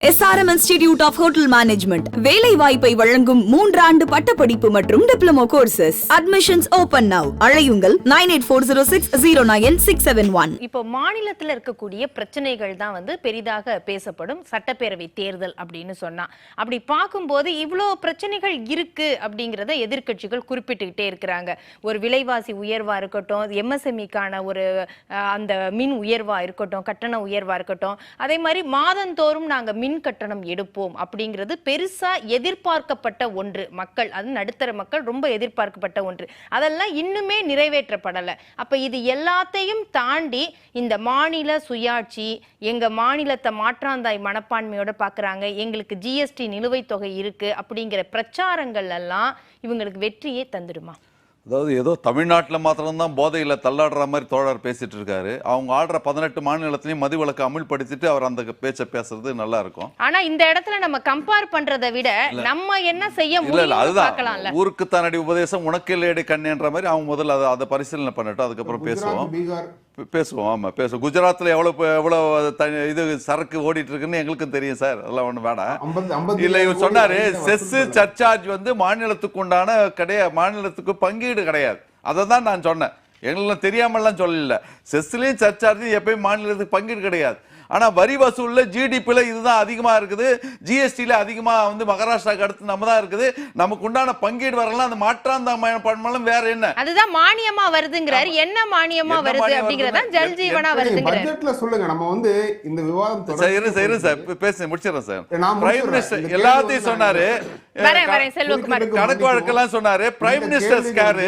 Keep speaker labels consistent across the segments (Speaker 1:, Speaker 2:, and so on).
Speaker 1: SRM Institute of Hotel Management வேலை வாய்ப்பை வழங்கும் 3 ஆண்டு பட்டப்படிப்பு மற்றும் diploma courses. Admissions open now. அழையுங்கள் 9840609671.
Speaker 2: இப்போ மாநிலத்தில் இருக்கக்கூடிய பிரச்சனைகள் தான் வந்து பெரிதாக பேசப்படும் சட்டப்பேரவை தேர்தல் அப்படின்னு சொன்னா அப்படி பார்க்கும்போது இவ்வளோ பிரச்சனைகள் இருக்கு அப்படிங்கிறத எதிர்க்கட்சிகள் குறிப்பிட்டுக்கிட்டே இருக்கிறாங்க. ஒரு விலைவாசி உயர்வா இருக்கட்டும், MSMEக்கான ஒரு அந்த மின் உயர்வா இருக்கட்டும், கட்டண உயர்வா இருக்கட்டும், அதே மாதிரி மாதந்தோறும் நாங்க மின் கட்டணம் எடுப்போம் அப்படிங்கிறது பெருசா எதிர்பார்க்கப்பட்ட ஒன்று. மக்கள், அது நடுத்தர மக்கள் ரொம்ப எதிர்பார்க்கப்பட்ட ஒன்று. அதெல்லாம் இன்னுமே நிறைவேற்றப்படலை. அப்ப இது எல்லாத்தையும் தாண்டி இந்த மாநில சுயாட்சி, எங்க மாநிலத்தை மாற்றாந்தாய் மனப்பான்மையோட பாக்குறாங்க, எங்களுக்கு GST நிலுவைத் தொகை இருக்கு அப்படிங்கிற பிரச்சாரங்கள் எல்லாம் இவங்களுக்கு வெற்றியே தந்துடுமா?
Speaker 3: அதாவது ஏதோ தமிழ்நாட்டில் மாத்திரம்தான் போதையில் தள்ளாடுற மாதிரி தோழர் பேசிட்டு இருக்காரு. அவங்க ஆடுற 18 மாநிலத்திலையும் மதுவிலக்கு அமுல்படுத்திட்டு அவர் அந்த பேச்சை பேசுறது நல்லா இருக்கும்.
Speaker 2: ஆனா இந்த இடத்துல நம்ம கம்பேர் பண்றதை விட நம்ம என்ன செய்ய முடியும்
Speaker 3: அதுதான் ஊருக்கு தானடி உபதேசம் உனக்கு இல்லையடி கண்ணேன்ற மாதிரி அவங்க முதல்ல அதை பரிசீலனை பண்ணிட்டோம், அதுக்கப்புறம் பேசுவோம். ஆமா பேசுவோம். குஜராத்ல எவ்வளவு இது சரக்கு ஓடிட்டு இருக்குன்னு எங்களுக்கும் தெரியும் சார், அதெல்லாம் ஒண்ணு வேணாம். இல்ல இவர் சொன்னாரு செஸ் சர்ச்சார்ஜ் வந்து மாநிலத்துக்கு உண்டான மாநிலத்துக்கு பங்கீடு கிடையாது. அதை தான் நான் சொன்னேன். எங்களுக்கு தெரியாமலாம் சொல்லல. செஸ்லயும் சர்ச்சார்ஜ் எப்பயும் மாநிலத்துக்கு பங்கீடு கிடையாது. ஆனா வரி வசூல்ல GDPல இதுதான் அதிகமா இருக்குது, GSTல அதிகமா வந்து மகாராஷ்டிராக்கு அடுத்து நம்ம தான் இருக்குது. நமக்கு உண்டான பங்கீடு வரலாம். அந்த மாற்றாந்தாலும் வேற என்ன,
Speaker 2: அதுதான் மானியமா வருதுங்கிறாரு. என்ன மானியமா வருது அப்படிங்கறத ஜல் ஜீவனா வருதுங்கறாரு.
Speaker 4: பட்ஜெட்ல சொல்லுங்க. நம்ம வந்து இந்த விவாதம்
Speaker 3: சரி சார் பேசி முடிச்சிரேன் சார். பிரைம் மினிஸ்டர் எல்லாத்தையும் சொன்னாரு,
Speaker 2: செல்வகுமார்
Speaker 3: கணக்கு வழக்கெல்லாம் சொன்னாரு. Prime minister care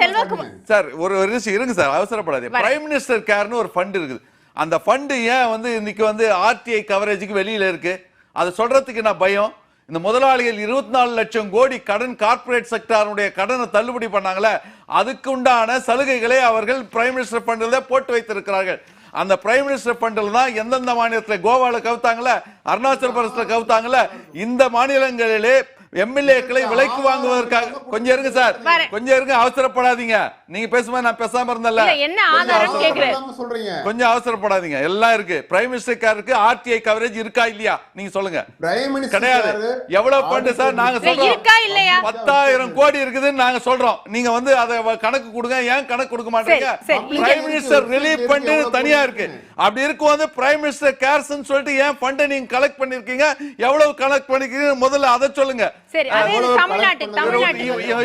Speaker 2: Selvakumar
Speaker 3: sir ஒரு நிமிஷம் இருங்க சார், அவசரப்படாதீங்க. பிரைம் மினிஸ்டர் கேர்னு ஒரு ஃபண்ட் இருக்குது. அந்த ஃபண்டு ஏன் வந்து இன்னைக்கு வந்து RTI கவரேஜுக்கு வெளியில இருக்கு? அதை சொல்றதுக்கு நான் பயம். இந்த முதலாளிகள் 24 லட்சம் கோடி கடன் கார்பரேட் செக்டாருடைய கடனை தள்ளுபடி பண்ணாங்களே, அதுக்கு உண்டான சலுகைகளை அவர்கள் பிரைம் மினிஸ்டர் ஃபண்டில் போட்டு வைத்திருக்கிறார்கள். அந்த பிரைம் மினிஸ்டர் ஃபண்டில் தான் எந்தெந்த மாநிலத்தில் கோவால கவுத்தாங்களே, அருணாச்சல பிரதேசத்துல கவுத்தாங்களே, இந்த மாநிலங்களிலே MLAக்களை விலைக்கு வாங்குவதற்காக. கொஞ்சம் இருங்க சார், கொஞ்சம் இருங்க, அவசரப்படாதீங்க. நீங்க பேசும்போது நான் பேசாம இருந்தல, கொஞ்சம் அவசரப்படாதீங்க. எல்லாம் இருக்கு. பிரைம் மினிஸ்டர் கேருக்கு RTI கவரேஜ் இருக்கா இல்லையா நீங்க சொல்லுங்க. கிடையாது. எவ்வளவு ஃபண்ட் சார் நாங்க சொல்றோம்? 10,000 கோடி இருக்குதுன்னு நாங்க சொல்றோம். நீங்க வந்து அதை கணக்கு கொடுங்க. ஏன் கணக்கு கொடுக்க மாட்டீங்க? பிரைம் மினிஸ்டர் ரிலீஃப் ஃபண்ட் தனியா இருக்கு. அப்படி இருக்கும் போது பிரைம் மினிஸ்டர் கேர்ஸ்னு சொல்லிட்டு ஏன் ஃபண்ட் நீங்க கலெக்ட் பண்ணிருக்கீங்க? எவ்வளவு கலெக்ட் பண்ணிருக்கீங்க முதல்ல அதை சொல்லுங்க.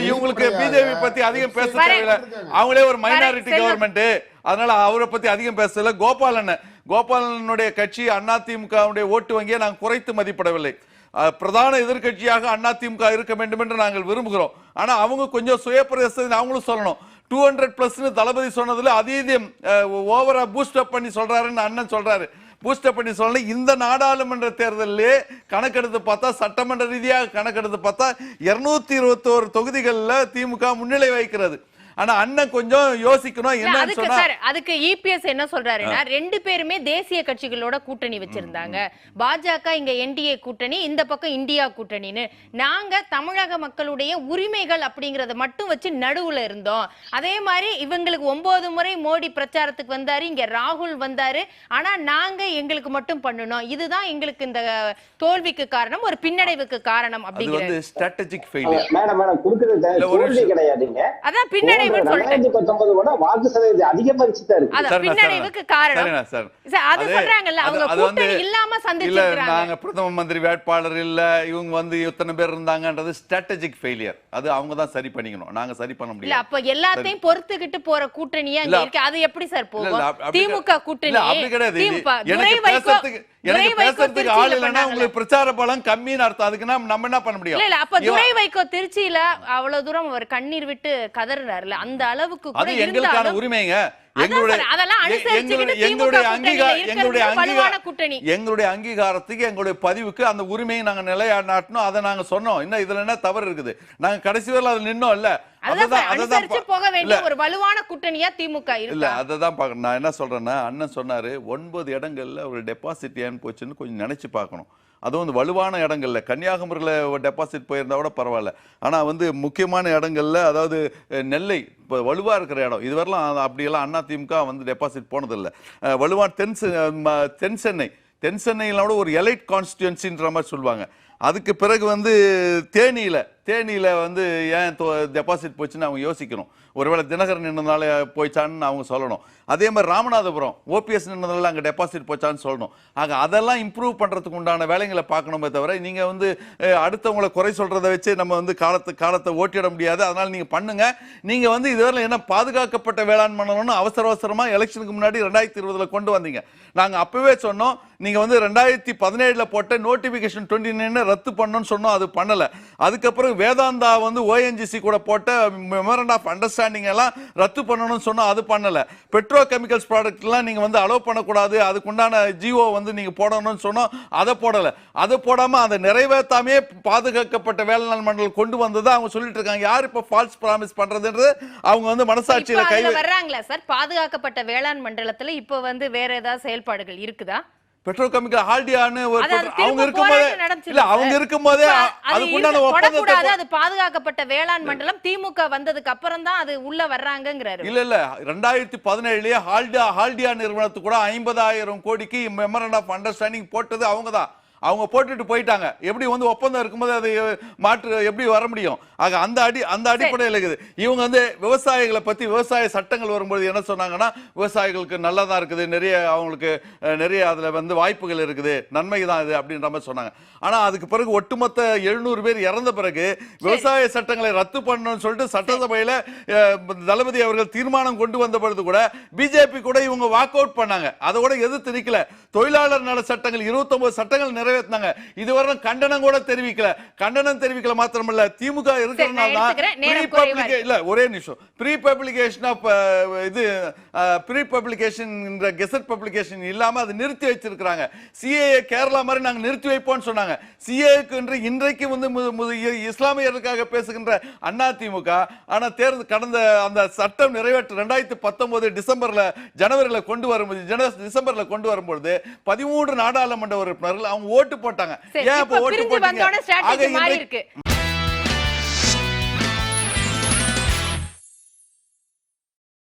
Speaker 3: இவங்களுக்கு பிஜேபி பத்தி அதிகம் பேச தேவையில்லை. அவங்களே ஒரு மைனாரிட்டி கவர்மெண்ட், அதனால அவரை பத்தி அதிகம் பேசல. கோபாலனுடைய கட்சி அதிமுக ஓட்டு வங்கியை நாங்கள் குறைத்து மதிப்பிடவில்லை. பிரதான எதிர்கட்சியாக அதிமுக இருக்க வேண்டும் என்று நாங்கள் விரும்புகிறோம். ஆனா அவங்க கொஞ்சம் சுயப்பிரதேச அவங்களும் சொல்லணும். 200+ தளபதி சொன்னதுல அதிகம் ஓவரா பூஸ்ட் அப் பண்ணி சொல்றாருன்னு அண்ணன் சொல்றாரு. பூஸ்டப் பண்ணி சொல்ல இந்த நாடாளுமன்ற தேர்தலிலே கணக்கெடுத்து பார்த்தா, சட்டமன்ற ரீதியாக கணக்கெடுத்து பார்த்தா 221 தொகுதிகளில் திமுக முன்னிலை வகிக்கிறது. ஆனா அண்ணன் கொஞ்சம் யோசிக்கணும். என்ன சொன்னா
Speaker 2: அதுக்கு EPS என்ன சொல்றாருன்னா, ரெண்டு பேருமே தேசிய கட்சிகளோட கூட்டணி வச்சிருந்தாங்க. பாஜக இங்க NDA கூட்டணி, இந்த பக்கம் இந்தியா கூட்டணின்னு. நாங்க தமிழக மக்களுடைய உரிமைகள் அப்படிங்கறத மட்டும் வச்சு நடுவுல இருந்தோம். அதே மாதிரி இவங்களுக்கு 9 முறை மோடி பிரச்சாரத்துக்கு வந்தாரு, இங்க ராகுல் வந்தாரு. ஆனா நாங்க எங்களுக்கு மட்டும் பண்ணணும். இதுதான் எங்களுக்கு இந்த தோல்விக்கு காரணம், ஒரு பின்னடைவுக்கு காரணம் அப்படிங்கிறது.
Speaker 3: Strategic failure.
Speaker 5: மேடம் குடுக்குறது தோல்வி கிடையாதுங்க.
Speaker 2: அதான் பின்னடைவு.
Speaker 5: 2019 வாக்கு சதவீதம் அதிகரிச்சுட்டா இருக்கு.
Speaker 2: அத பின்னடைவுக்கு காரணம் அது சொல்றாங்கல்ல, அவங்க கூட்டணி இல்லாம சந்திச்சிருக்காங்க.
Speaker 3: நாங்க பிரதம மந்திரி வேட்பாளர் இல்ல, இவங்க வந்து இத்தனை பேர் இருந்தாங்கன்றது ஸ்ட்ராட்டஜிக் ஃபெயிலியர். அது அவங்க தான் சரி பண்ணிக்கணும், நாங்க சரி பண்ண முடியல.
Speaker 2: அப்ப எல்லாத்தையும் பொறுத்துக்கிட்டு போற கூட்டணியா இருக்கு. அது எப்படி சார் போகும்? திமுக கூட்டணி
Speaker 3: அப்படி கிடையாது. எனக்கு பேசுறதுக்கு ஆள் இல்லைன்னா உங்களுக்கு பிரச்சார பலம் கம்மின்னு அர்த்தம். அதுக்கு நம்ம என்ன பண்ண முடியும்?
Speaker 2: இல்ல அப்ப துரை வைகோ திருச்சியில அவ்வளவு தூரம் அவர் கண்ணீர் விட்டு கதறுறாருல, அந்த அளவுக்கு கூட
Speaker 3: எங்களுக்கான உரிமைங்க. எங்களுடைய அங்கீகாரத்துக்கு, எங்களுடைய பதிவுக்கு அந்த உரிமையை நாங்க நிலைநாட்டணும். அதை நாங்க சொன்னோம். இன்னும் இதுல என்ன தவறு இருக்குது? நாங்க கடைசி வரையில அது நின்னோம் இல்ல.
Speaker 2: போக வேண்டிய ஒரு வலுவான கூட்டணியா திமுக இல்ல.
Speaker 3: அததான் பாக்கணும். நான் என்ன சொல்றேன்னா, அண்ணன் சொன்னாரு 9 இடங்கள்ல ஒரு டெபாசிட் ஏன் போச்சுன்னு கொஞ்சம் நினைச்சு பார்க்கணும். அதுவும் வந்து வலுவான இடங்கள்ல, கன்னியாகுமரியில் டெபாசிட் போயிருந்தா கூட பரவாயில்ல. ஆனால் வந்து முக்கியமான இடங்கள்ல, அதாவது நெல்லை இப்போ வலுவாக இருக்கிற இடம், இதுவரைலாம் அப்படியெல்லாம் அதிமுக வந்து டெபாசிட் போனதில்லை. வலுவான தென் சென்னை தென் சென்னையிலோட ஒரு எலைட் கான்ஸ்டிடுவன்சின்ற மாதிரி சொல்லுவாங்க. அதுக்கு பிறகு வந்து தேனியில வந்து ஏன் டெபாசிட் போச்சுன்னு அவங்க யோசிக்கணும். ஒருவேளை தினகரன் நின்றதால போயிச்சான்னு அவங்க சொல்லணும். அதே மாதிரி ராமநாதபுரம் ஓபிஎஸ் நின்றதால அங்கே டெபாசிட் போச்சான்னு சொல்லணும். ஆக அதெல்லாம் இம்ப்ரூவ் பண்ணுறதுக்கு உண்டான வேலைகளை பார்க்கணுமே தவிர நீங்கள் வந்து அடுத்தவங்களை குறை சொல்கிறத வச்சு நம்ம வந்து காலத்தை ஓட்டிட முடியாது. அதனால் நீங்கள் பண்ணுங்க. நீங்கள் வந்து இதுவரை என்ன பாதுகாக்கப்பட்ட வேளாண் மண்டலம்னு அவசரமாக எலெக்ஷனுக்கு முன்னாடி 2020 கொண்டு வந்தீங்க. நாங்கள் அப்பவே சொன்னோம் நீங்கள் வந்து 2017 போட்ட நோட்டிஃபிகேஷன் 29 ரத்து பண்ணணும்னு சொன்னோம். அது பண்ணலை. அதுக்கப்புறம் வேதாந்தா வந்து ஓஎன்ஜிசி கூட போட்ட மெமரண்ட் ஆஃப் அண்டர்ஸ்டாண்டிங் எல்லாம் ரத்து பண்ணணும்னு சொன்னோம். அது பண்ணலை. பெட்ரோ கெமிக்கல்ஸ் ப்ராடக்ட்லாம் நீங்கள் வந்து அலோவ் பண்ணக்கூடாது, அதுக்குண்டான ஜிஓ வந்து நீங்கள் போடணும்னு சொன்னோம். அதை போடலை. அதை போடாமல் அதை நிறைவேற்றாமே பாதுகாக்கப்பட்ட வேளாண் மண்டலம் கொண்டு வந்ததை அவங்க சொல்லிட்டு இருக்காங்க. யார் இப்போ ஃபால்ஸ் ப்ராமிஸ் பண்றதுன்றது அவங்க வந்து மனசாட்சியில கை
Speaker 2: வர்றாங்களா சார்? பாதுகாக்கப்பட்ட வேளாண் மண்டலத்துல இப்போ வந்து வேற ஏதாவது செயல்பாடுகள் இருக்குதா?
Speaker 3: பெட்ரோ கெமிக்கல் ஹால்டியான்னு அவங்க இருக்கும்போதே அதுக்குண்டான ஒப்பந்தத்தை
Speaker 2: அது பாதுகாக்கப்பட்ட வேளாண் மண்டலம் திமுக வந்ததுக்கு அப்புறம் தான் அது உள்ள வர்றாங்கங்கறாரு.
Speaker 3: இல்ல 2017 ஹால்டியா நிறுவனத்துக்கு கூட 50,000 கோடிக்கு மெமரண்ட் ஆஃப் அண்டர்ஸ்டாண்டிங் போட்டது அவங்க போட்டுட்டு போயிட்டாங்க. எப்படி வந்து ஒப்பந்தம் இருக்கும்போது அது மாற்று எப்படி வர முடியும்? ஆக அந்த அடிப்படையில் இருக்குது. இவங்க வந்து விவசாயிகளை பத்தி விவசாய சட்டங்கள் வரும்போது என்ன சொன்னாங்கன்னா, விவசாயிகளுக்கு நல்லதா இருக்குது, அவங்களுக்கு நிறைய அதுல வந்து வாய்ப்புகள் இருக்குது, நன்மை தான் இது அப்படின்ற மாதிரி சொன்னாங்க. ஆனா அதுக்கு பிறகு ஒட்டுமொத்த 700 பேர் இறந்த பிறகு விவசாய சட்டங்களை ரத்து பண்ணணும்னு சொல்லிட்டு சட்டசபையில தளபதி அவர்கள் தீர்மானம் கொண்டு வந்த பொழுது கூட பிஜேபி கூட இவங்க வாக் அவுட் பண்ணாங்க. அதை கூட எதிர்த்து நிக்கல. தொழிலாளர் நல சட்டங்கள் 29 சட்டங்கள் நிறைவேற்றினாங்க. இதுவரை கண்டனம் கூட தெரிவிக்கல. மாத்திரமல்ல திமுக இருக்கிறதுனால ஒரே நிமிஷம் ப்ரீ பப்ளிகேஷன் கெசட் பப்ளிகேஷன் இல்லாம அது நிறுத்தி வச்சிருக்காங்க. சிஏஏ கேரளா மாதிரி நாங்க நிறுத்தி வைப்போம்னு சொன்னாங்க. சிஏஏக்கு இன்றைக்கு வந்து இஸ்லாமியர்களுக்காக பேசுகின்ற அதிமுக ஆனா கடந்த அந்த சட்டம் நிறைவேற்ற 2019 ஜனவரியில கொண்டு வரும்போது 13 நாடாளுமன்ற உறுப்பினர்கள் அவங்க ஓட்டு போட்டாங்க. ஏன் ஓட்டு போட்டாங்க?